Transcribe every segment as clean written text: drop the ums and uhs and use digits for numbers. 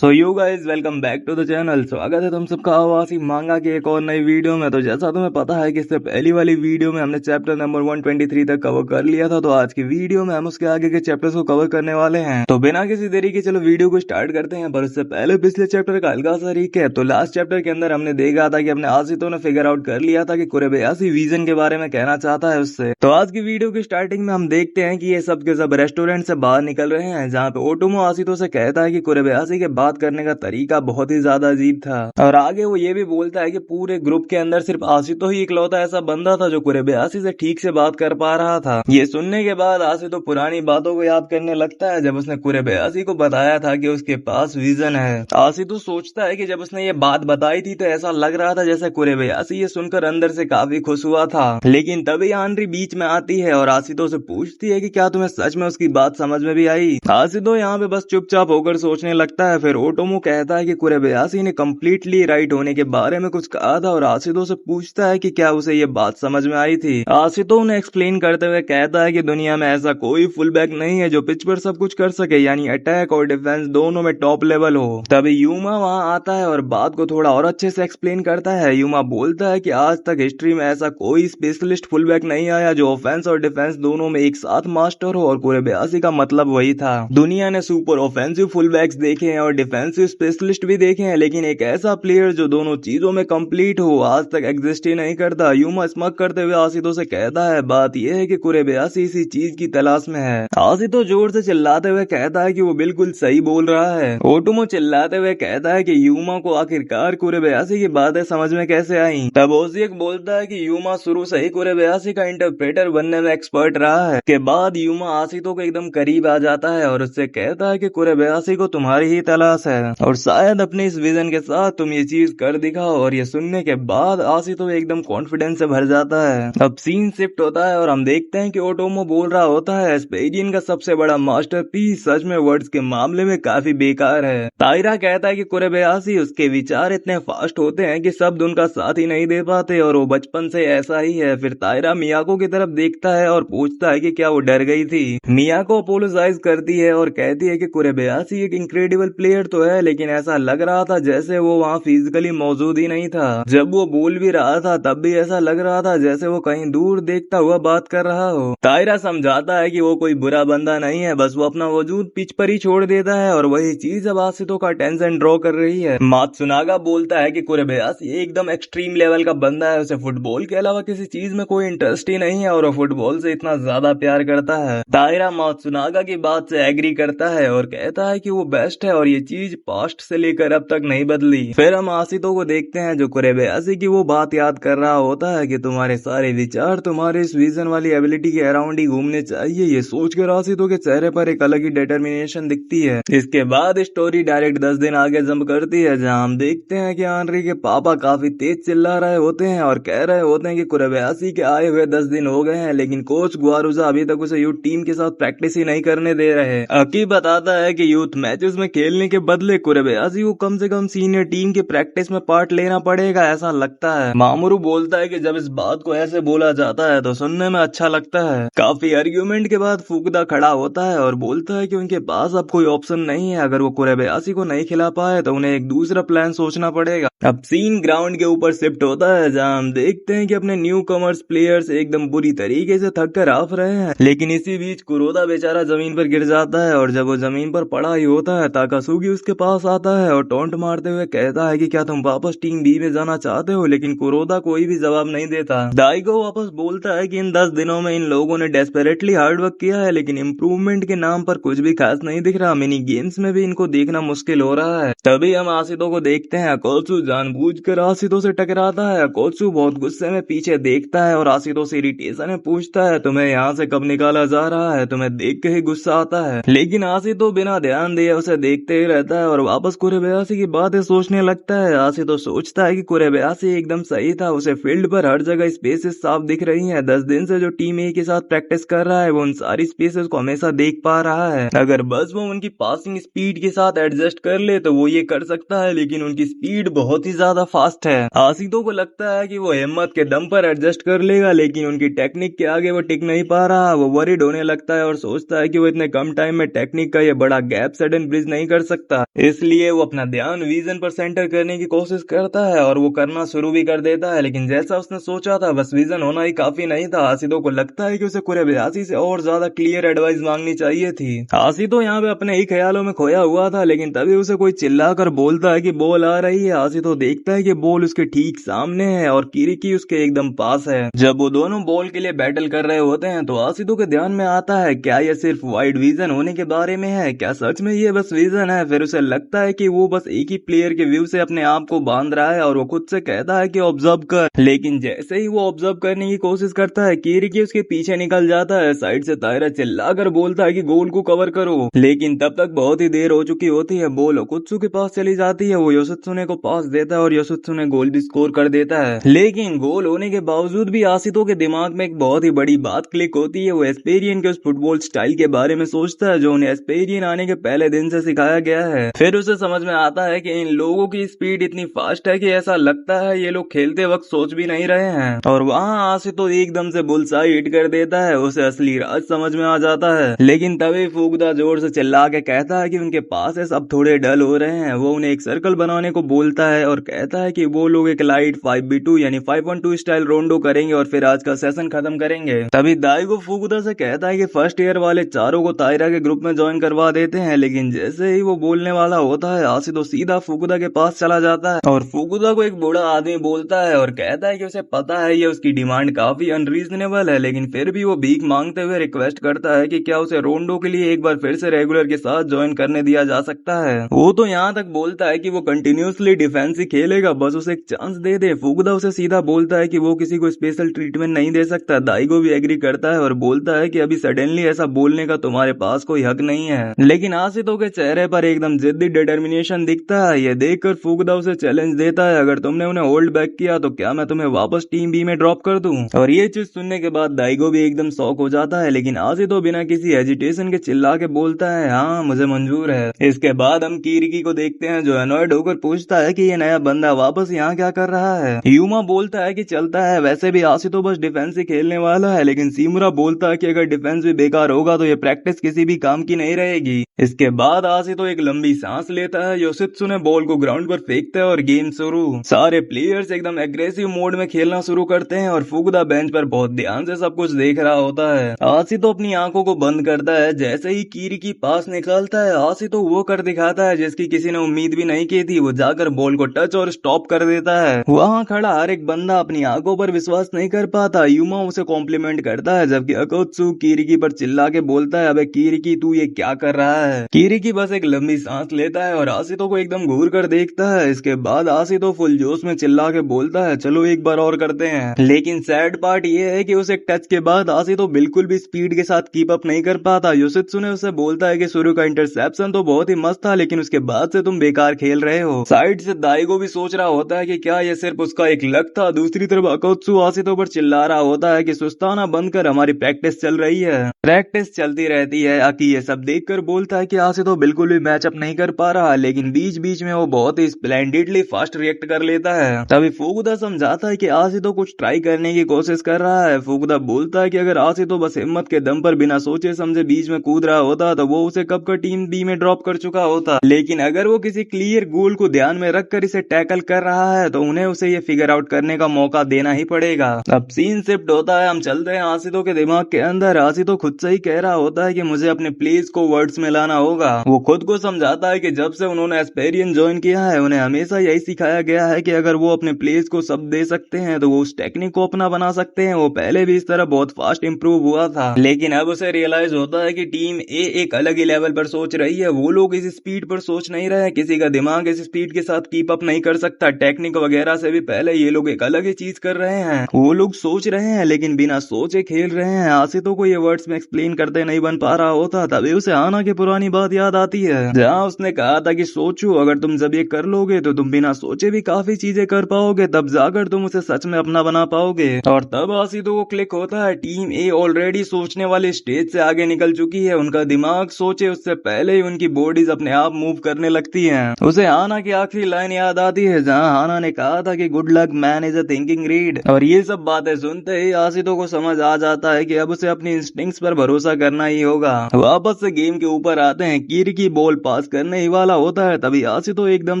So you guys welcome back to the channel. स्वागत है तुम सबका आवासी मांगा की एक और नई वीडियो में। तो जैसा तुम्हें पता है कि इससे पहली वाली वीडियो में हमने चैप्टर नंबर 123 तक कवर कर लिया था, तो आज की वीडियो में हम उसके आगे के चैप्टर्स को कवर करने वाले हैं। तो बिना किसी देरी के चलो वीडियो को स्टार्ट करते हैं। पर उससे पहले पिछले चैप्टर का हल्का सा रिकैप। तो लास्ट चैप्टर के अंदर हमने देखा था कि अपने आशितों ने फिगर आउट कर लिया था कि कुरेबयाशी विजन के बारे में कहना चाहता है उससे। तो आज की वीडियो की स्टार्टिंग में हम देखते हैं कि ये सब के सब रेस्टोरेंट से बाहर निकल रहे हैं, जहाँ पे ओटोमो आशितों से कहता है कि कुरेबयाशी के बात करने का तरीका बहुत ही ज्यादा अजीब था। और आगे वो ये भी बोलता है कि पूरे ग्रुप के अंदर सिर्फ आशितो ही इकलौता ऐसा बंदा था जो कुरेबयाशी से ठीक से बात कर पा रहा था। ये सुनने के बाद आशितो पुरानी बातों को याद करने लगता है, जब उसने कुरेबयाशी को बताया था कि उसके पास विजन है। आशितो सोचता है कि जब उसने ये बात बताई थी तो ऐसा लग रहा था जैसे कुरेबयाशी ये सुनकर अंदर से काफी खुश हुआ था। लेकिन तभी आनरी बीच में आती है और आशितो से पूछती है कि क्या तुम्हें सच में उसकी बात समझ में भी आई। आशितो यहाँ पे बस चुपचाप होकर सोचने लगता है। फिर ओटोमो कहता है कि कुरेबयाशी ने कम्प्लीटली राइट होने के बारे में कुछ कहा था और आशितो से पूछता है कि क्या उसे ये बात समझ में आई थी। आशितो ने एक्सप्लेन करते हुए कहता है कि दुनिया में ऐसा कोई फुल बैक नहीं है जो पिच पर सब कुछ कर सके, यानी अटैक और डिफेंस दोनों में टॉप लेवल हो। तभी यूमा वहां आता है और बात को थोड़ा और अच्छे से एक्सप्लेन करता है। यूमा बोलता है कि आज तक हिस्ट्री में ऐसा कोई स्पेशलिस्ट फुल बैक नहीं आया जो ऑफेंस और डिफेंस दोनों में एक साथ मास्टर हो, और कुरेबयाशी का मतलब वही था। दुनिया ने सुपर ऑफेंसिव फुल बैक्स देखे हैं और डिफेंसिव स्पेशलिस्ट भी देखे हैं, लेकिन एक ऐसा प्लेयर जो दोनों चीजों में कंप्लीट हो आज तक एग्जिस्ट ही नहीं करता। यूमा स्मग करते हुए आशितो से कहता है बात यह है कि कुरेबयाशी इसी चीज की तलाश में है। आशितो जोर से चिल्लाते हुए कहता है कि वो बिल्कुल सही बोल रहा है। ओटोमो चिल्लाते हुए कहता है कि यूमा को आखिरकार कुरेबयाशी की बातें समझ में कैसे आई। तब ओजिएक बोलता है कि यूमा शुरू से ही कुरेबयाशी का इंटरप्रेटर बनने में एक्सपर्ट रहा है। के बाद यूमा आशितो के एकदम करीब आ जाता है और उससे कहता है कि कुरेबयाशी को तुम्हारी ही तलाश है और शायद अपने इस विजन के साथ तुम ये चीज कर दिखाओ। और ये सुनने के बाद आशितो एकदम कॉन्फिडेंस से भर जाता है। अब सीन शिफ्ट होता है और हम देखते हैं कि ओटोमो बोल रहा होता है एस्पेरियन का सबसे बड़ा मास्टरपीस सच में वर्ड्स के मामले में काफी बेकार है। ताइरा कहता है कि कुरेबयाशी उसके विचार इतने फास्ट होते हैं कि शब्द उनका साथ ही नहीं दे पाते और वो बचपन से ऐसा ही है। फिर ताइरा मियाको की तरफ देखता है और पूछता है कि क्या वो डर गई थी। मियाको अपोलोजाइज करती है और कहती है कि कुरेबयाशी एक इनक्रेडिबल प्लेयर तो है, लेकिन ऐसा लग रहा था जैसे वो वहाँ फिजिकली मौजूद ही नहीं था। जब वो बोल भी रहा था तब भी ऐसा लग रहा था जैसे वो कहीं दूर देखता हुआ बात कर रहा हो। ताइरा समझाता है कि वो कोई बुरा बंदा नहीं है, बस वो अपना वजूद पिच पर ही छोड़ देता है और वही चीज अब आशितो का टेंशन ड्रॉ कर रही है। मात्सुनागा बोलता है कि कुरेबयाशी एकदम एक्सट्रीम लेवल का बंदा है, उसे फुटबॉल के अलावा किसी चीज में कोई इंटरेस्ट ही नहीं है और वो फुटबॉल से इतना ज्यादा प्यार करता है। ताइरा मात्सुनागा की बात से एग्री करता है और कहता है कि वो बेस्ट है और ये चीज पास्ट से लेकर अब तक नहीं बदली। फिर हम आशितो को देखते हैं जो कुरेबयाशी की वो बात याद कर रहा होता है कि तुम्हारे सारे विचार तुम्हारे इस विजन वाली एबिलिटी के अराउंड ही घूमने चाहिए। ये सोचकर आशितो के चेहरे पर एक अलग ही डिटर्मिनेशन दिखती है। इसके बाद स्टोरी डायरेक्ट 10 दिन आगे जंप करती है, जहां हम देखते हैं कि आनरी के पापा काफी तेज चिल्ला रहे होते हैं और कह रहे होते हैं कि कुरेबयाशी के आए हुए 10 दिन हो गए हैं, लेकिन कोच गुआरुजा अभी तक उसे यूथ टीम के साथ प्रैक्टिस ही नहीं करने दे रहे। अकी बताता है कि यूथ मैचेस में खेलने के बदले कुरेबयाशी को कम से कम सीनियर टीम की प्रैक्टिस में पार्ट लेना पड़ेगा, ऐसा लगता है। मामोरू बोलता है कि जब इस बात को ऐसे बोला जाता है तो सुनने में अच्छा लगता है। काफी आर्ग्यूमेंट के बाद फुकुदा खड़ा होता है और बोलता है कि उनके पास अब कोई ऑप्शन नहीं है। अगर वो कुरेबयाशी को नहीं खिला पाए तो उन्हें एक दूसरा प्लान सोचना पड़ेगा। अब सीन ग्राउंड के ऊपर शिफ्ट होता है, जहां हम देखते हैं कि अपने न्यू कमर्स प्लेयर्स एकदम बुरी तरीके से थक कर आफ रहे हैं। लेकिन इसी बीच कुरोदा बेचारा जमीन पर गिर जाता है और जब वो जमीन पर पड़ा ही होता है ताकासुगी उसके पास आता है और टोंट मारते हुए कहता है कि क्या तुम वापस टीम बी में जाना चाहते हो, लेकिन कुरोदा कोई भी जवाब नहीं देता। दाइगो वापस बोलता है कि इन 10 दिनों में इन लोगों ने डेस्परेटली हार्डवर्क किया है, लेकिन इम्प्रूवमेंट के नाम पर कुछ भी खास नहीं दिख रहा। मिनी गेम्स में भी इनको देखना मुश्किल हो रहा है। तभी हम आशितो को देखते हैं। अकोत्सु जानबूझकर आशितो से टकराता है। अकोत्सु बहुत गुस्से में पीछे देखता है और आशितो से इरिटेशन में पूछता है तुम्हें यहाँ से कब निकाला जा रहा है, तुम्हें देख के ही गुस्सा आता है। लेकिन आशितो बिना ध्यान दिए उसे देखते ही रहता है और वापस कुरेबयाशी की बातें सोचने लगता है। आशितो सोचता है कि कुरेबयाशी एकदम सही था, उसे फील्ड पर हर जगह स्पेसेस साफ दिख रही हैं। 10 दिन से जो टीम ए के साथ प्रैक्टिस कर रहा है वो उन सारी स्पेसेस को हमेशा देख पा रहा है। अगर बस वो उनकी पासिंग स्पीड के साथ एडजस्ट कर ले तो वो ये कर सकता है, लेकिन उनकी स्पीड बहुत ही ज्यादा फास्ट है। आशितो को लगता है कि वो हिम्मत के दम पर एडजस्ट कर लेगा, लेकिन उनकी टेक्निक के आगे वो टिक नहीं पा रहा। वो वरीड होने लगता है और सोचता है कि वो इतने कम टाइम में टेक्निक का ये बड़ा गैप सडन ब्रिज नहीं कर सकता। सकता, इसलिए वो अपना ध्यान विजन पर सेंटर करने की कोशिश करता है और वो करना शुरू भी कर देता है। लेकिन जैसा उसने सोचा था बस विजन होना ही काफी नहीं था। आसितो को लगता है कि उसे कुरेबायाशी से और ज्यादा क्लियर एडवाइस मांगनी चाहिए थी। आसितो यहाँ पे अपने ही ख्यालों में खोया हुआ था, लेकिन तभी उसे कोई चिल्लाकर बोलता है कि बॉल आ रही है। आसितो देखता है कि बॉल उसके ठीक सामने है और किरिकी उसके एकदम पास है। जब वो दोनों बॉल के लिए बैटल कर रहे होते हैं तो आसितो के ध्यान में आता है क्या ये सिर्फ वाइड विजन होने के बारे में है, क्या सच में ये बस विजन है। फिर उसे लगता है कि वो बस एक ही प्लेयर के व्यू से अपने आप को बांध रहा है और वो खुद से कहता है कि ऑब्जर्व कर। लेकिन जैसे ही वो ऑब्जर्व करने की कोशिश करता है किरिकी उसके पीछे निकल जाता है। साइड से तायरा चिल्लाकर बोलता है कि गोल को कवर करो, लेकिन तब तक बहुत ही देर हो चुकी होती है। बॉल ओकुत्सु के पास चली जाती है, वो योशित्सुने को पास देता है और योशित्सुने गोल भी स्कोर कर देता है। लेकिन गोल होने के बावजूद भी आसितो के दिमाग में एक बहुत ही बड़ी बात क्लिक होती है। वो एस्पेरियन के उस फुटबॉल स्टाइल के बारे में सोचता है जो उन्हें एस्पेरियन आने के पहले दिन से सिखाया गया है। फिर उसे समझ में आता है कि इन लोगों की स्पीड इतनी फास्ट है कि ऐसा लगता है ये लोग खेलते वक्त सोच भी नहीं रहे हैं। और वहाँ आसितो एकदम से बुलसाई हिट कर देता है, उसे असली राज समझ में आ जाता है। लेकिन तभी फुकुदा जोर से चिल्ला के कहता है कि उनके पास है सब थोड़े डल हो रहे हैं। वो उन्हें एक सर्कल बनाने को बोलता है और कहता है कि वो लोग एक लाइट 5v2 यानी 5-on-2 स्टाइल रोंडो करेंगे और फिर आज का सेशन खत्म करेंगे। तभी दाइगो फुकुदा से कहता है कि फर्स्ट ईयर वाले चारों को तायरा के ग्रुप में ज्वाइन करवा देते हैं। लेकिन जैसे ही वो बोलने वाला होता है आसितो सीधा फुकुदा के पास चला जाता है और फुकुदा को एक बूढ़ा आदमी बोलता है और कहता है कि उसे पता है ये उसकी डिमांड काफी अनरीजनेबल है, लेकिन फिर भी वो भीख मांगते हुए रिक्वेस्ट करता है कि क्या उसे रोंडो के लिए एक बार फिर से रेगुलर के साथ ज्वाइन करने दिया जा सकता है। वो तो यहाँ तक बोलता है कि वो कंटिन्यूसली डिफेंस ही खेलेगा, बस उसे एक चांस दे दे। फुकुदा उसे सीधा बोलता है कि वो किसी को स्पेशल ट्रीटमेंट नहीं दे सकता। दाइगो भी एग्री करता है और बोलता है कि अभी सडनली ऐसा बोलने का तुम्हारे पास कोई हक नहीं है। लेकिन आसितो के चेहरे पर एकदम जिद्दी डिटर्मिनेशन दिखता है। ये देखकर फुकुदा उसे चैलेंज देता है, अगर तुमने उन्हें होल्ड बैक किया तो क्या मैं तुम्हें वापस टीम बी में ड्रॉप कर दूं। और ये चीज सुनने के बाद दाइगो भी एकदम शॉक हो जाता है, लेकिन आसितो बिना किसी हेजिटेशन के चिल्ला के बोलता है हाँ मुझे मंजूर है। इसके बाद हम किरिकी को देखते हैं जो अनॉयड होकर पूछता है कि ये नया बंदा वापस यहाँ क्या कर रहा है। यूमा बोलता है कि चलता है, वैसे भी आसितो बस डिफेंस ही खेलने वाला है। लेकिन सीमुरा बोलता है कि अगर डिफेंस भी बेकार होगा तो ये प्रैक्टिस किसी भी काम की नहीं रहेगी। इसके बाद आसितो एक लंबी सांस लेता है। योशित्सुने बॉल को ग्राउंड पर फेंकता है और गेम शुरू। सारे प्लेयर्स एकदम एग्रेसिव मोड में खेलना शुरू करते हैं और फुकुदा बेंच पर बहुत ध्यान से सब कुछ देख रहा होता है। आसितो अपनी आंखों को बंद करता है। जैसे ही किरिकी पास निकालता है आसितो वो कर दिखाता है जिसकी किसी ने उम्मीद भी नहीं की थी। वो जाकर बॉल को टच और स्टॉप कर देता है। वहाँ खड़ा हर एक बंदा अपनी आंखों पर विश्वास नहीं कर पाता। यूमा उसे कॉम्प्लीमेंट करता है जबकि अकोत्सु किरिकी पर चिल्ला के बोलता है अबे किरिकी तू ये क्या कर रहा है। किरिकी बस एक लंबी सांस लेता है और आसितो को एकदम घूर कर देखता है। इसके बाद आसितो फुल जोश में चिल्ला के बोलता है चलो एक बार और करते हैं। लेकिन सैड पार्ट ये है कि उस एक टच के बाद आसितो बिल्कुल भी स्पीड के साथ कीप अप नहीं कर पाता। योशित्सुने उसे बोलता है कि शुरू का इंटरसेप्शन तो बहुत ही मस्त था, लेकिन उसके बाद से तुम बेकार खेल रहे हो। साइड से दाइगो भी सोच रहा होता है कि क्या ये सिर्फ उसका एक लक था। दूसरी तरफ अकोत्सु आसितो पर चिल्ला रहा होता है कि सुस्ताना बंद कर, हमारी प्रैक्टिस चल रही है। प्रैक्टिस चलती रहती है। आकी ये सब देखकर बोलता है कि आसितो बिल्कुल भी मैचअप नहीं कर पा रहा, लेकिन बीच बीच में वो बहुत ही स्प्लेंडिडली फास्ट रिएक्ट कर लेता है। तभी फुकुदा समझाता है कि आसितो कुछ ट्राई करने की कोशिश कर रहा है। फुकुदा बोलता है कि अगर आसितो बस हिम्मत के दम पर बिना सोचे समझे बीच में कूद रहा होता तो वो उसे कब का टीम बी में ड्रॉप कर चुका होता। लेकिन अगर वो किसी क्लियर गोल को ध्यान में रखकर इसे टैकल कर रहा है तो उन्हें उसे ये फिगर आउट करने का मौका देना ही पड़ेगा। अब सीन शिफ्ट होता है, हम चलते हैं आसितो के दिमाग के अंदर। आसितो खुद से ही कह रहा होता है कि मुझे अपने प्लेस को वर्ड्स में लाना होगा। वो खुद को समझाता है कि जब से उन्होंने एस्पेरियन ज्वाइन किया है उन्हें हमेशा यही सिखाया गया है कि अगर वो अपने प्लेस को सब दे सकते हैं तो वो उस टेक्निक को अपना बना सकते हैं। वो पहले भी इस तरह बहुत फास्ट इंप्रूव हुआ था, लेकिन अब उसे रियलाइज होता है कि टीम ए एक अलग ही लेवल पर सोच रही है। वो लोग इस स्पीड पर सोच नहीं रहे हैं, किसी का दिमाग इस स्पीड के साथ कीप अप नहीं कर सकता। टेक्निक वगैरह से भी पहले ये लोग एक अलग ही चीज कर रहे हैं। वो लोग सोच रहे हैं लेकिन बिना सोचे खेल रहे हैं। आसितो को ये वर्ड्स में एक्सप्लेन करते नहीं बन पा रहा होता। तभी उसे आना की पुरानी बात याद आती है जहाँ उसने कहा था कि सोचो, अगर तुम जब ये कर लोगे तो तुम बिना सोचे भी काफी चीजें कर पाओगे, तब जाकर तुम उसे सच में अपना बना पाओगे। और तब आसितो को क्लिक होता है, टीम ए ऑलरेडी सोचने वाले स्टेज से आगे निकल चुकी है। उनका दिमाग सोचे उससे पहले ही उनकी बॉडीज अपने आप मूव करने लगती हैं। उसे हाना की आखिरी लाइन याद आती है जहाँ हाना ने कहा था कि good luck man is a thinking read. और ये सब बातें सुनते ही आसितो को समझ आ जाता है कि अब उसे अपनी इंस्टिंक्ट्स पर भरोसा करना ही होगा। वापस से गेम के ऊपर आते हैं। किरिकी बॉल पास करने ही वाला होता है तभी आसितो एकदम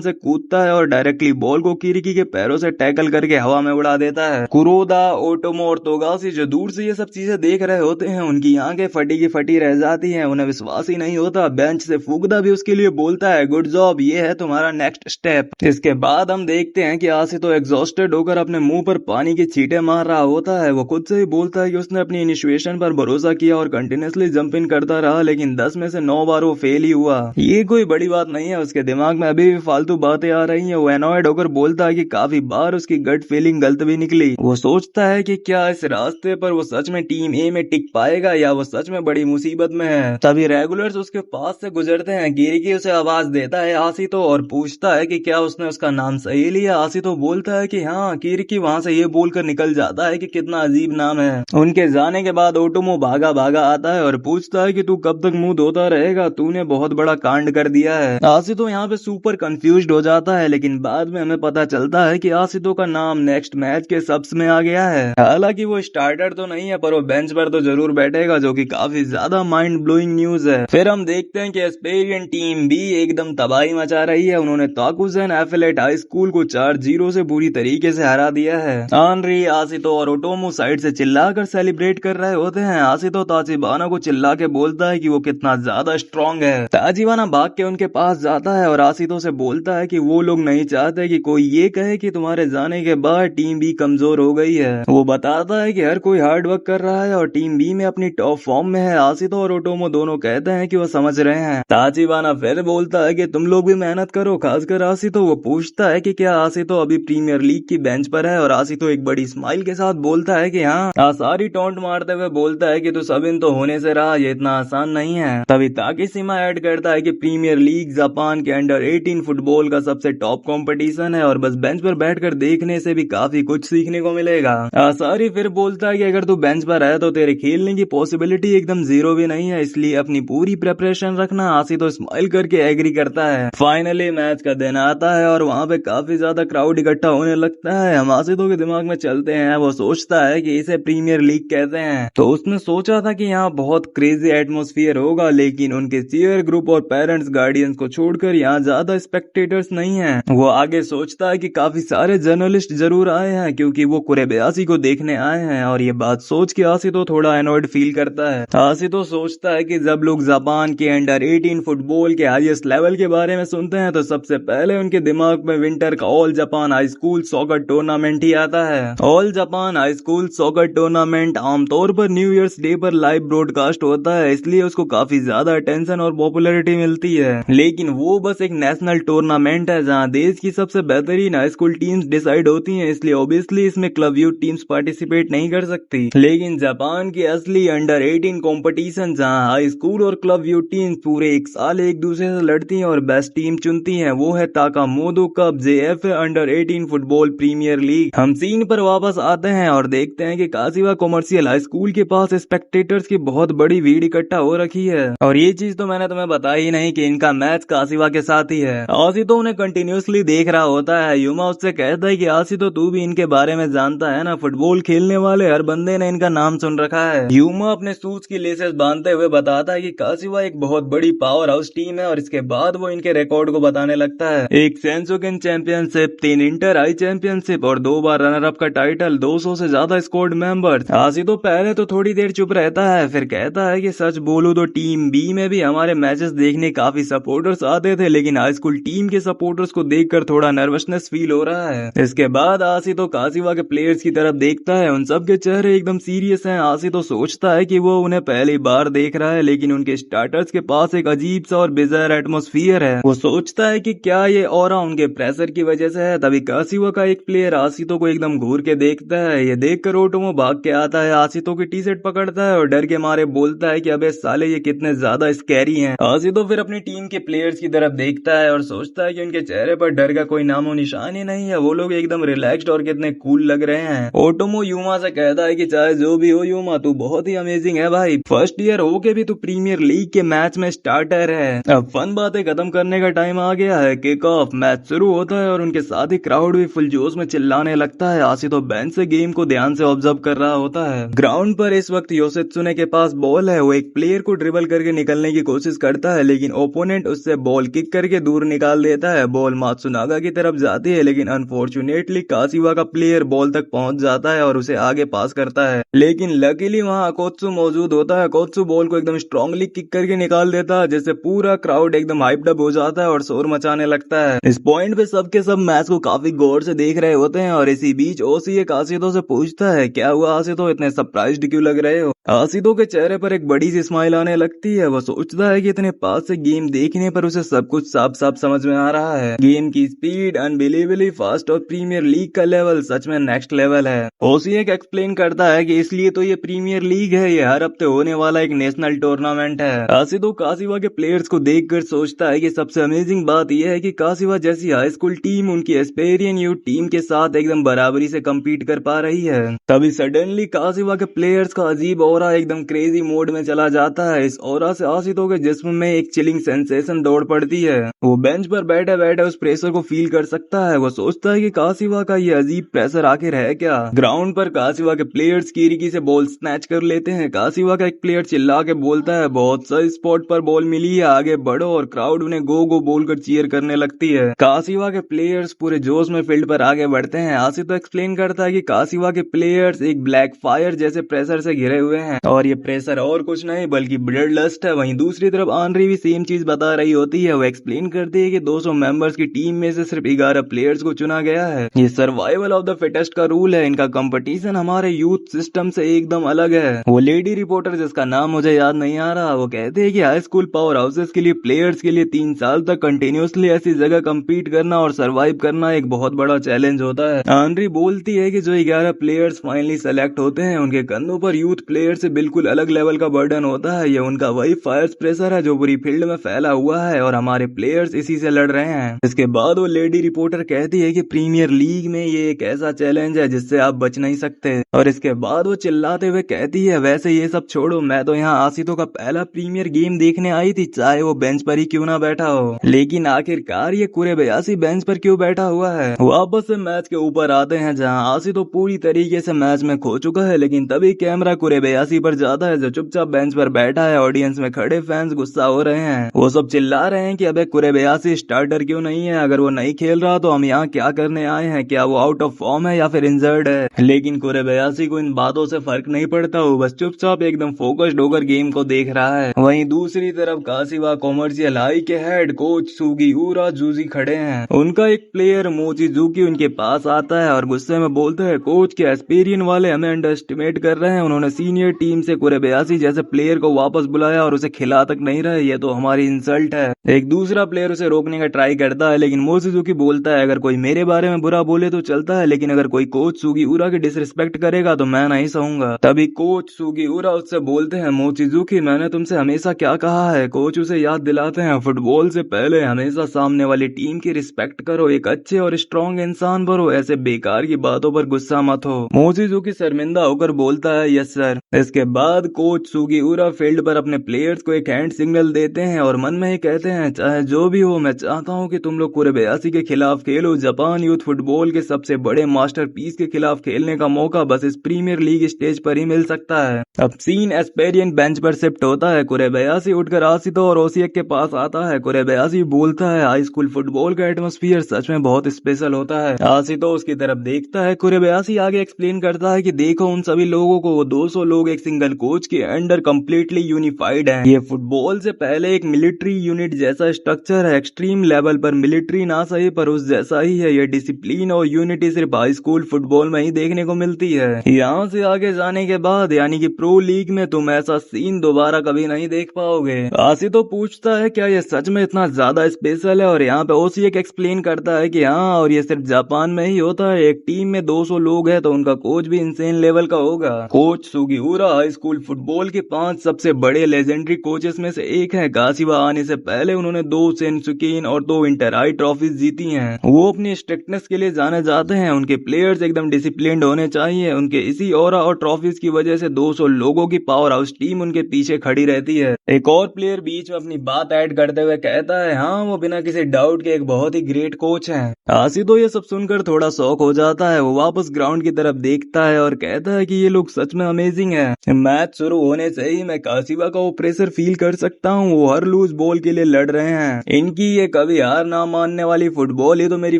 से कूदता है और डायरेक्टली बॉल को किरीकी के पैरों से टैकल करके हवा में उड़ा देता है। कुरोदा, ओटोमो और तोगाशी जो दूर से ये सब चीजें देख रहे होते हैं उनकी आंखें फटी की फटी रह जाती हैं, उन्हें विश्वास ही नहीं होता। बेंच से फुगदा भी उसके लिए बोलता है गुड जॉब, ये है तुम्हारा नेक्स्ट स्टेप। इसके बाद हम देखते हैं कि आसितो एग्जॉस्टेड होकर अपने मुंह पर पानी की छींटे मार रहा होता है। वो खुद से ही बोलता है कि उसने अपनी इनिशिएशन पर भरोसा किया और कंटिन्यूसली जंप इन करता रहा लेकिन 10 में से 9 बार वो फेल ही हुआ। ये कोई बड़ी बात नहीं है, उसके दिमाग में अभी भी फालतू बातें आ रही हैं। वो एनॉयड होकर बोलता है कि काफी बार उसकी गट फीलिंग गलत भी निकली। वो सोचता है कि क्या इस रास्ते पर वो सच में टीम ए में टिक पाएगा या वो सच में बड़ी मुसीबत में है। तभी रेगुलर्स उसके पास से गुजरते हैं। किरीकी उसे आवाज देता है आसितो और पूछता है कि क्या उसने उसका नाम सही लिया। आसितो बोलता है कि हाँ। किरीकी वहां से ये बोलकर निकल जाता है कि कितना अजीब नाम है। उनके जाने के बाद ओटोमो भागा भागा आता है और पूछता है कि तू कब तक मुंह धोता रहेगा, तूने बहुत बड़ा कांड कर दिया है। आसितो यहाँ पे सुपर कंफ्यूज्ड हो जाता है लेकिन बाद में हमें पता चलता है कि आसितो का नाम नेक्स्ट मैच के सबस में आ गया है। हालांकि वो स्टार्टर तो नहीं है पर वो बेंच पर तो जरूर बैठेगा, जो कि काफी ज्यादा माइंड ब्लोइंग न्यूज है। फिर हम देखते हैं कि एस्पेरियन टीम भी एकदम तबाही मचा रही है। उन्होंने ताकुजेन एफिलेट हाई स्कूल को 4-0 से बुरी तरीके से हरा दिया है। आनरी, आसितो और ओटोमो साइड से चिल्लाकर सेलिब्रेट कर रहे होते हैं। आसितो ताचिबाना को चिल्ला के बोलता है कि वो कितना ज्यादा स्ट्रॉन्ग है। ताचिबाना भाग के उनके पास जाता है और आसितो से बोलता है कि वो लोग नहीं चाहते कि कोई ये कहे कि तुम्हारे जाने के बाद टीम बी कमजोर हो गई है। वो बताता है कि हर कोई हार्ड वर्क कर रहा है और टीम बी में अपनी टॉप फॉर्म में है। आसितो और ओटोमो दोनों कहते हैं कि वो समझ रहे हैं। ताचिबाना फिर बोलता है कि तुम लोग भी मेहनत करो, खासकर आसितो। वो पूछता है कि क्या आसितो अभी प्रीमियर लीग की बेंच पर है और आसितो एक बड़ी स्माइल के साथ बोलता है कि हाँ। आसारी टोंट मारते हुए बोलता है कि तू सब इन तो होने से रहा, ये इतना आसान नहीं है। तभी ताकेशिमा ऐड करता है कि प्रीमियर लीग जापान के अंडर 18 फुटबॉल का सबसे टॉप कंपटीशन है और बस बेंच पर बैठकर देखने से भी काफी कुछ सीखने को मिलेगा। आसारी फिर बोलता है कि अगर तू बेंच पर है तो तेरे खेलने की पॉसिबिलिटी एकदम जीरो भी नहीं है, इसलिए अपनी पूरी प्रिपरेशन रखना। आसितो स्माइल करके एग्री करता है। फाइनली मैच का दिन आता है और वहाँ पे काफी ज्यादा क्राउड इकट्ठा होने लगता है। हम आसितो के दिमाग में चलते हैं। वो सोचता है कि इसे प्रीमियर लीग कहते हैं, तो उसने सोचा था कि यहाँ बहुत क्रेजी एटमोस्फियर होगा, लेकिन उनके चीयर ग्रुप और पेरेंट्स गार्डियंस को छोड़कर यहाँ ज्यादा स्पेक्टेटर्स नहीं हैं। वो आगे सोचता है कि काफी सारे जर्नलिस्ट जरूर आए हैं क्योंकि वो कुरेबयाशी को देखने आए हैं और ये बात सोच के आसितो थोड़ा एनॉयड फील करता है। आसितो सोचता है कि जब लोग जापान के अंडर 18 फुटबॉल के हाईएस्ट लेवल के बारे में सुनते हैं तो सबसे पहले उनके दिमाग में विंटर का all Japan high school soccer tournament ही आता है। All Japan high school soccer tournament आमतौर पर न्यू ईयर्स डे पर लाइव ब्रॉडकास्ट होता है, इसलिए उसको काफी ज्यादा अटेंशन और पॉपुलैरिटी मिलती है। लेकिन वो बस एक नेशनल टूर्नामेंट है जहाँ देश की सबसे बेहतरीन हाई स्कूल टीम्स डिसाइड होती हैं, इसलिए ऑब्वियसली इसमें क्लब यूथ टीम्स पार्टिसिपेट नहीं कर सकती। लेकिन जापान की असली अंडर 18 कंपटीशन जहाँ हाई स्कूल और क्लब यूथ टीम्स पूरे एक साल एक दूसरे से लड़ती हैं और बेस्ट टीम चुनती हैं, वो है Takamado cup JFA under 18 football premier league. हम सीन पर वापस आते हैं और देखते हैं कि काशिवा कॉमर्शियल हाई स्कूल के पास स्पेक्टेटर्स की बहुत बड़ी भीड़ इकट्ठा हो रखी है। और ये चीज तो मैंने तुम्हें बताई ही नहीं कि इनका मैच काशिवा के साथ ही है। आसितो उन्हें कंटिन्यूसली देख रहा होता है। युमा उससे कहता है कि आसितो तू भी इनके बारे में जानता है ना, फुटबॉल खेलने वाले हर बंदे ने इनका नाम सुन रखा है। युमा अपने शूज की लेसेस बांधते हुए बताता है कि काशिवा एक बहुत बड़ी पावर हाउस टीम है और इसके बाद वो इनके रिकॉर्ड को बताने लगता है। एक सेंसोकेन चैंपियनशिप, 3 इंटर हाई चैंपियनशिप और 2 बार रनर अप का टाइटल, 200 से ज्यादा स्क्वाड मेंबर्स। आसितो पहले तो थोड़ी देर चुप रहता है, फिर कहता है कि सच बोलूं तो टीम बी में भी हमारे मैचेस देखने काफी सपोर्टर्स आते थे, लेकिन हाई स्कूल टीम के सपोर्टर्स को देखकर थोड़ा नर्वसनेस फील हो रहा है। इसके बाद आसितो काशिवा के प्लेयर्स की तरफ देखता है, उन सब के चेहरे एकदम सीरियस हैं। आसितो सोचता है कि वो उन्हें पहली बार देख रहा है, लेकिन उनके स्टार्टर्स के पास एक अजीब सा और बिजार एटमोस्फियर है। वो सोचता है कि क्या ये ऑरा उनके प्रेशर की वजह से है। तभी काशिवा का एक प्लेयर आसितो को एकदम घूर के देखता है। ये देखकर ओटोमो भाग के आता है, आसितो की टी शर्ट पकड़ता है और डर के मारे बोलता है कि अबे साले ये कितने ज्यादा स्कैरी हैं। आसितो फिर अपनी टीम के प्लेयर्स की तरफ देखता है और सोचता है कि उनके चेहरे पर डर का कोई नामो निशान ही नहीं है। वो लोग एकदम रिलैक्स्ड और कितने कूल लग रहे हैं। ओटोमो युमा से कहता है कि चाहे जो भी हो युमा, तू बहुत ही अमेजिंग है भाई। फर्स्ट ईयर होके भी तू प्रीमियर लीग के मैच में स्टार्टर है। अब फन बातें खत्म करने का टाइम आ गया है। किक ऑफ मैच शुरू होता है और उनके साथ ही क्राउड भी फुल जोश में चिल्लाने लगता है। आसितो बेंच से गेम को ध्यान से ऑब्जर्व कर रहा होता है। ग्राउंड पर इस वक्त योशित्सुने के पास बॉल है। वो एक प्लेयर को ड्रिबल करके निकलने की कोशिश करता है, लेकिन ओपोनेंट उससे बॉल किक करके दूर निकाल देता है। बॉल मात्सुनागा की तरफ जाती है, लेकिन अनफॉर्चुनेटली काशिवा का प्लेयर बॉल तक पहुंच जाता है और उसे आगे पास करता है। लेकिन लकीली वहां अकोत्सु मौजूद होता है। अकोत्सु बॉल को एकदम स्ट्रांगली किक करके निकाल देता है, जिससे पूरा क्राउड एकदम हाइप्ड अप हो जाता है और शोर मचाने लगता है। इस पॉइंट पे सबके सब मैच को काफी गौर से देख रहे होते हैं और इसी बीच ओसीएक आशितो से पूछता है, क्या हुआ आशितो, इतने सरप्राइज्ड क्यों लग रहे हो? आशितो के चेहरे पर एक बड़ी सी स्माइल आने लगती है। वो सोचता है कि इतने पास से गेम देखने पर उसे सब कुछ साफ साफ समझ में आ रहा है। गेम की स्पीड अनबिलीवेबली फास्ट और प्रीमियर लीग का लेवल सच में नेक्स्ट लेवल है। ओसीएक एक्सप्लेन करता है कि इसलिए तो ये प्रीमियर लीग है, ये हर हफ्ते होने वाला एक नेशनल टूर्नामेंट है। आशितो काशिवा के प्लेयर्स को देखकर सोचता है कि सबसे अमेजिंग बात यह है कि काशिवा जैसी हाई स्कूल टीम उनकी एस्पेरियन यूथ टीम के साथ एकदम बराबरी से कम्पीट कर पा रही है। तभी सडनली काशिवा के प्लेयर्स का अजीब ऑरा एकदम क्रेजी मोड में चला जाता है। इस ऑरा से आशितो के जिस्म में एक चिलिंग सेंसेशन दौड़ पड़ती है। वो बेंच पर बैठे बैठे उस प्रेशर को फील कर सकता है। वो सोचता है कि काशिवा का ये अजीब प्रेशर आखिर है क्या। ग्राउंड पर काशिवा के प्लेयर्स कीरिकी से बॉल स्नैच कर लेते हैं। काशिवा का एक प्लेयर चिल्ला के बोलता है, बहुत सही स्पॉट पर बॉल मिली है, आगे बढ़ो, और क्राउड उन्हें गो गो बोलकर चीयर करने लगती है। काशिवा के प्लेयर्स पूरे जोश में फील्ड पर आगे बढ़ते हैं। आशितो एक्सप्लेन करता है कि काशिवा के प्लेयर्स एक ब्लैक फायर जैसे प्रेशर से घिरे हुए हैं और ये प्रेशर और कुछ नहीं बल्कि ब्लड लस्ट है। वहीं दूसरी तरफ आनरी भी सेम चीज बता रही होती है। वो एक्सप्लेन करती है कि 200 मेंबर्स की टीम में से सिर्फ 11 प्लेयर्स को चुना गया है। ये सर्वाइवल ऑफ द फिटेस्ट का रूल है। इनका कंपटीशन हमारे यूथ सिस्टम से एकदम अलग है। वो लेडी रिपोर्टर, जिसका नाम मुझे याद नहीं आ रहा, वो कहते हैं कि हाई स्कूल पावर हाउसेस के लिए प्लेयर्स के लिए 3 साल तक कंटिन्यूसली ऐसी जगह कम्पीट करना और सर्वाइव करना एक बहुत बड़ा चैलेंज होता है। आनरी बोलती है कि जो 11 प्लेयर्स फाइनली सेलेक्ट होते हैं उनके कंधों पर यूथ प्लेयर से बिल्कुल अलग लेवल का बर्डन होता है। ये उनका वही फायर प्रेशर है जो पूरी फील्ड में फैला हुआ है और हमारे प्लेयर्स इसी से लड़ रहे हैं। इसके बाद वो लेडी रिपोर्टर कहती है कि प्रीमियर लीग में ये एक ऐसा चैलेंज है जिससे आप बच नहीं सकते। और इसके बाद वो चिल्लाते हुए कहती है, वैसे ये सब छोड़ो, मैं तो यहाँ आशितो का पहला प्रीमियर गेम देखने आई थी, चाहे वो बेंच पर ही क्यों ना बैठा हो। लेकिन आखिरकार ये कुरेबयाशी बेंच पर क्यों बैठा हुआ है। वापस से मैच के ऊपर आते हैं जहाँ आशितो पूरी तरीके से मैच में खो चुका है। लेकिन तभी कैमरा कुरेबयाशी पर जाता है जो चुपचाप बेंच पर बैठा है। ऑडियंस में खड़े फैंस गुस्सा हो रहे हैं। वो सब चिल्ला रहे हैं कि अबे कुरेबयाशी स्टार्टर क्यों नहीं है, अगर वो नहीं खेल रहा तो हम यहाँ क्या करने आए हैं, क्या वो आउट ऑफ फॉर्म है या फिर इंजर्ड है। लेकिन कुरेबयाशी को इन बातों से फर्क नहीं पड़ता। वो बस चुपचाप एकदम फोकस्ड होकर गेम को देख रहा है। वहीं दूसरी तरफ काशिवा कॉमर्शियल हाई के हेड कोच सुगीउरा जूजी खड़े हैं। उनका एक प्लेयर मोचिजुकी उनके पास आता है और गुस्से में बोलता है, कोच के एस्पेरियन वाले हमें अंडर एस्टिमेट कर रहे हैं। उन्होंने सीनियर टीम से कुरेबयाशी जैसे प्लेयर को वापस बुलाया और उसे खिला तक नहीं रहे। ये तो हमारी इंसल्ट है। एक दूसरा प्लेयर उसे रोकने का ट्राई करता है, लेकिन मोचिजुकी बोलता है, अगर कोई मेरे बारे में बुरा बोले तो चलता है, लेकिन अगर कोई कोच सुगीउरा की डिसरिस्पेक्ट करेगा तो मैं नहीं सहूंगा। तभी कोच सुगीउरा उससे बोलते हैं, मोचिजुकी मैंने तुमसे हमेशा क्या कहा है। कोच उसे याद दिलाते हैं, फुटबॉल से पहले हमेशा सामने वाली टीम की रिस्पेक्ट करो, एक अच्छे और स्ट्रॉन्ग इंसान बनो, ऐसे बेकार की बातों पर गुस्सा मत हो। मोचिजुकी शर्मिंदा होकर बोलता है, यस सर। इसके बाद कोच सुगीउरा फील्ड पर अपने प्लेयर्स को एक हैंड सिग्नल देते हैं और मन में ही कहते हैं, चाहे जो भी हो, मैं चाहता हूँ कि तुम लोग कुरेबयाशी के खिलाफ खेलो। जापान यूथ फुटबॉल के सबसे बड़े मास्टरपीस के खिलाफ खेलने का मौका बस इस प्रीमियर लीग स्टेज पर ही मिल सकता है। अब सीन एस्पेरियन बेंच पर शिफ्ट होता है। कुरेबयाशी उठकर आशितो और ओसीएक के पास आता है। कुरेबयाशी बोलता है, हाई स्कूल फुटबॉल का एटमॉस्फेयर सच में बहुत स्पेशल होता है। आशितो उसकी तरफ देखता है। कुरेबयाशी आगे एक्सप्लेन करता है कि देखो, उन सभी लोगों को, वो 200 लोग एक सिंगल कोच के अंडर कम्प्लीटली यूनिफाइड हैं। ये फुटबॉल से पहले एक मिलिट्री यूनिट जैसा स्ट्रक्चर है। एक्सट्रीम लेवल पर मिलिट्री ना सही पर उस जैसा ही है। ये डिसिप्लिन और यूनिटी सिर्फ हाई स्कूल फुटबॉल में ही देखने को मिलती है। यहाँ से आगे जाने के बाद यानी कि प्रो लीग में तुम ऐसा सीन दोबारा कभी नहीं देख पाओगे। आशितो पूछता है, क्या ये सच में इतना ज्यादा स्पेशल है। और यहाँ पे ओसीएक एक्सप्लेन करता है कि हाँ, और ये सिर्फ जापान में ही होता है। एक टीम में 200 लोग हैं तो उनका कोच भी इंसेन लेवल का होगा। कोच सुगीउरा हाई स्कूल फुटबॉल के 5 सबसे बड़े लेजेंडरी कोचेस में से एक है। काशिवा आने से पहले उन्होंने 2 सेंसुकेन और 2 इंटरहाई ट्रॉफीज जीती हैं। वो अपनी स्ट्रिक्टनेस के लिए जाने जाते हैं। उनके प्लेयर्स एकदम डिसिप्लिन्ड होने चाहिए। उनके इसी ऑरा और ट्रॉफीज की वजह से 200 लोगों की पावर हाउस टीम उनके पीछे खड़ी रहती है। एक और प्लेयर बीच में अपनी बात ऐड करते हुए कहता है, हाँ, वो बिना किसी डाउट के एक बहुत ही ग्रेट कोच हैं। आशितो ये सब सुनकर थोड़ा शॉक हो जाता है। वो वापस ग्राउंड की तरफ देखता है और कहता है कि ये लोग सच में अमेजिंग है। है। मैच शुरू होने से ही मैं काशिवा का वो प्रेशर फील कर सकता हूँ। वो हर लूज बॉल के लिए लड़ रहे हैं। इनकी ये कभी हार ना मानने वाली फुटबॉल ही तो मेरी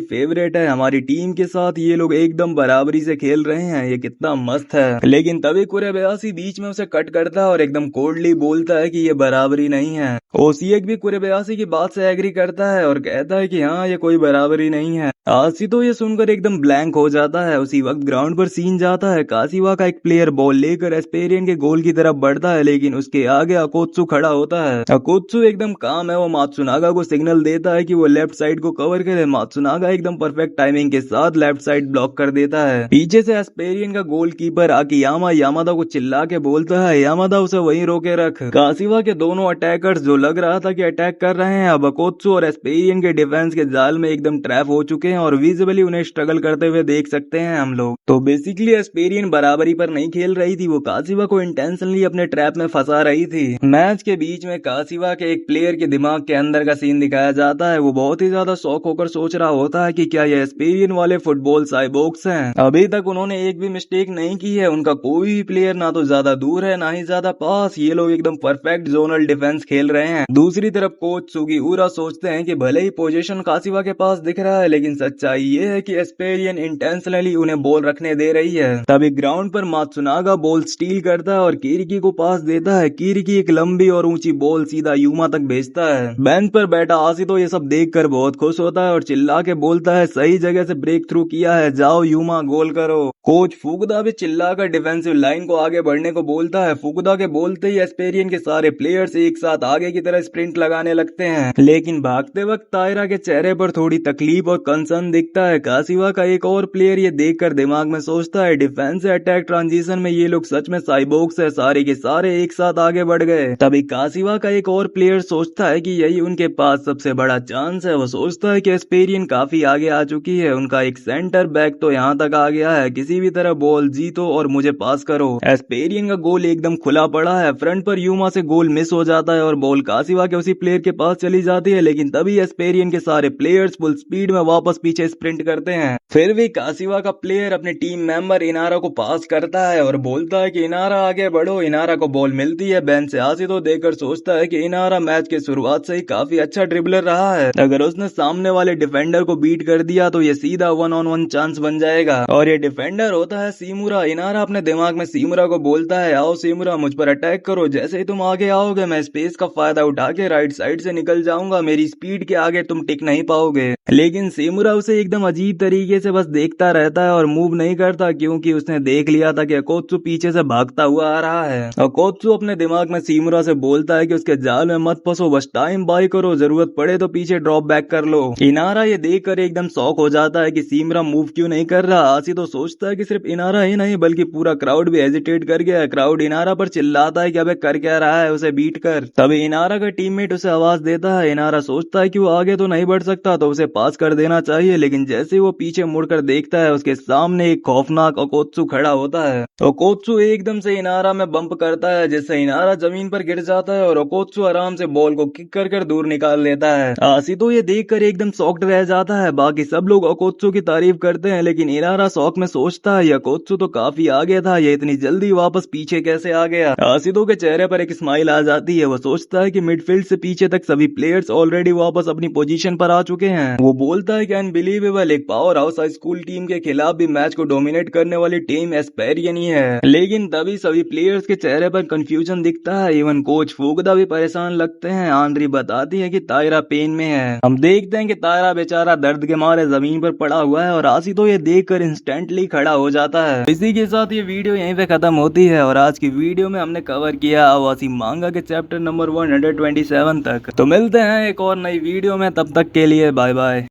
फेवरेट है। हमारी टीम के साथ ये लोग एकदम बराबरी से खेल रहे हैं, ये कितना मस्त है। लेकिन तभी कुरेबयाशी बीच में उसे कट करता है और एकदम कोल्डली बोलता है कि ये बराबरी नहीं है। ओसिएक भी कुरेबयाशी की बात से एग्री करता है और कहता है कि हाँ, ये कोई बराबरी नहीं है। आशी तो ये सुनकर एकदम ब्लैंक हो जाता है। उसी वक्त ग्राउंड पर सीन जाता है। काशिवा का एक प्लेयर बॉल लेकर एस्पेरियन के गोल की तरफ बढ़ता है, लेकिन उसके आगे अकोत्सु खड़ा होता है। अकोत्सु एकदम काम है। वो मात्सुनागा को सिग्नल देता है कि वो लेफ्ट साइड को कवर करे। मात्सुनागा एकदम परफेक्ट टाइमिंग के साथ लेफ्ट साइड ब्लॉक कर देता है। पीछे से एस्पेरियन का गोलकीपर आकियामा यामादा को चिल्ला के बोलता है, यामादा उसे वहीं रोके रख। काशिवा के दोनों अटैकर्स जो लग रहा था कि अटैक कर रहे हैं, अब अकोत्सु और एस्पेरियन के डिफेंस के जाल में एकदम ट्रैप हो चुके हैं और विजिबली उन्हें स्ट्रगल करते हुए देख सकते हैं हम लोग। तो बेसिकली एस्पेरियन बराबरी पर नहीं खेल रही थी, वो काशिवा को इंटेंशनली अपने ट्रैप में फंसा रही थी। मैच के बीच में काशिवा के एक प्लेयर के दिमाग के अंदर का सीन दिखाया जाता है। वो बहुत ही ज्यादा शौक होकर सोच रहा होता है कि क्या ये एस्पेरियन वाले फुटबॉल साइबोर्ग्स हैं। अभी तक उन्होंने एक भी मिस्टेक नहीं की है। उनका कोई भी प्लेयर ना तो ज्यादा दूर है ना ही ज्यादा पास। ये लोग एकदम परफेक्ट जोनल डिफेंस खेल रहे हैं। दूसरी तरफ कोच सुगिउरा सोचते हैं कि भले ही पोजीशन काशिवा के पास दिख रहा है, लेकिन सच्चाई ये है कि एस्पेरियन इंटेंशनली उन्हें बॉल रखने दे रही है। तभी ग्राउंड पर मात्सुनागा बॉल स्टील करता है और किरिकी को पास देता है। किरिकी एक लंबी और ऊंची बॉल सीधा यूमा तक भेजता है। बेंच पर बैठा आशी तो ये सब देखकर बहुत खुश होता है और चिल्ला के बोलता है, सही जगह से ब्रेक थ्रू किया है, जाओ यूमा गोल करो। कोच फुकुदा भी चिल्लाकर डिफेंसिव लाइन को आगे बढ़ने को बोलता है। फुकुदा के बोलते ही एस्पेरियन के सारे प्लेयर्स एक साथ आगे की तरह स्प्रिंट लगाने लगते हैं, लेकिन भागते वक्त तायरा के चेहरे पर थोड़ी तकलीफ और कंसर्न दिखता है। काशिवा का एक और प्लेयर ये देखकर दिमाग में सोचता है, डिफेंस से अटैक ट्रांजिशन में ये लोग सच में साइबोर्ग्स है, सारे के सारे एक साथ आगे बढ़ गए। तभी काशिवा का एक और प्लेयर सोचता है कि यही उनके पास सबसे बड़ा चांस है। वो सोचता है कि एस्पेरियन काफी आगे आ चुकी है, उनका एक सेंटर बैक तो यहाँ तक आ गया है, किसी भी तरह बॉल जीतो और मुझे पास करो। एस्पेरियन का गोल एकदम खुला पड़ा है। फ्रंट पर यूमा से गोल मिस हो जाता है और बॉल काशिवा के उसी प्लेयर के पास चली जाती है, लेकिन तभी एस्पेरियन के सारे प्लेयर्स फुल स्पीड में वापस पीछे स्प्रिंट करते हैं। फिर भी काशिवा का प्लेयर अपने टीम मेंबर इनारा को पास करता है और बोलता है कि इनारा आगे बढ़ो। इनारा को बॉल मिलती है। बेंच से आशी तो देखकर सोचता है कि इनारा मैच के शुरुआत से ही काफी अच्छा ड्रिबलर रहा है। अगर उसने सामने वाले डिफेंडर को बीट कर दिया तो ये सीधा 1-on-1 चांस बन जाएगा और ये डिफेंडर होता है सीमुरा। इनारा अपने दिमाग में सीमुरा को बोलता है, आओ सीमुरा मुझ पर अटैक करो, जैसे ही तुम आगे आओगे मैं स्पेस का फायदा उठा के राइट साइड से निकल जाऊंगा, मेरी स्पीड के आगे तुम टिक नहीं पाओगे। लेकिन सीमुरा उसे एकदम अजीब तरीके से बस देखता रहता है और मूव नहीं करता, क्योंकि उसने देख लिया था कि अकोत्सु पीछे से भागता हुआ आ रहा है। अकोत्सु अपने दिमाग में सीमुरा से बोलता है कि उसके जाल में मत फंसो, बस टाइम बाय करो, जरूरत पड़े तो पीछे ड्रॉप बैक कर लो। इनारा ये देखकर एकदम शॉक हो जाता है कि सीमुरा मूव क्यों नहीं कर रहा। आशी तो सोचता है कि सिर्फ इनारा ही नहीं बल्कि पूरा क्राउड भी हेजिटेट कर गया है। क्राउड इनारा पर चिल्लाता है कि अबे कर क्या रहा है, उसे बीट कर। तभी इनारा का टीममेट उसे आवाज देता है। इनारा सोचता है कि वो आगे तो नहीं बढ़ सकता तो उसे पास कर देना चाहिए, लेकिन जैसे वो पीछे मुड़कर देखता है उसके सामने एक खौफनाक अकोत्सु खड़ा होता है। अकोत्सु एकदम से इनारा में बम्प करता है, जिससे इनारा जमीन पर गिर जाता है और अकोत्सु आराम से बॉल को किक कर दूर निकाल लेता है। आशी तो ये देखकर एकदम शॉक्ड रह जाता है। बाकी सब लोग अकोत्सु की तारीफ करते हैं, लेकिन इनारा शौक में सोचता है अकोत्सु तो काफी आगे था, ये इतनी जल्दी वापस पीछे कैसे आ गया। आशिदो के चेहरे पर एक स्माइल आ जाती है। वो सोचता है कि मिडफील्ड से पीछे तक सभी प्लेयर्स ऑलरेडी वापस अपनी पोजीशन पर आ चुके हैं। वो बोलता है कि अनबिलीवेबल, एक power house high school team के खिलाफ भी मैच को डोमिनेट करने वाली टीम एस्पेरियन ही है। लेकिन तभी सभी प्लेयर्स के चेहरे पर कंफ्यूजन दिखता है। इवन कोच फुकुदा भी परेशान लगते हैं। आंद्री बताती है कि तायरा पेन में है। हम देखते हैं कि तायरा बेचारा दर्द के मारे जमीन पर पड़ा हुआ है और आशी तो ये देखकर इंस्टेंटली खड़ा हो जाता है। इसी के साथ ये वीडियो यहीं पे खत्म होती है और आज की वीडियो में हमने कवर किया आवासी मांगा के चैप्टर नंबर 127 तक। तो मिलते हैं एक और नई वीडियो में, तब तक के लिए बाय बाय।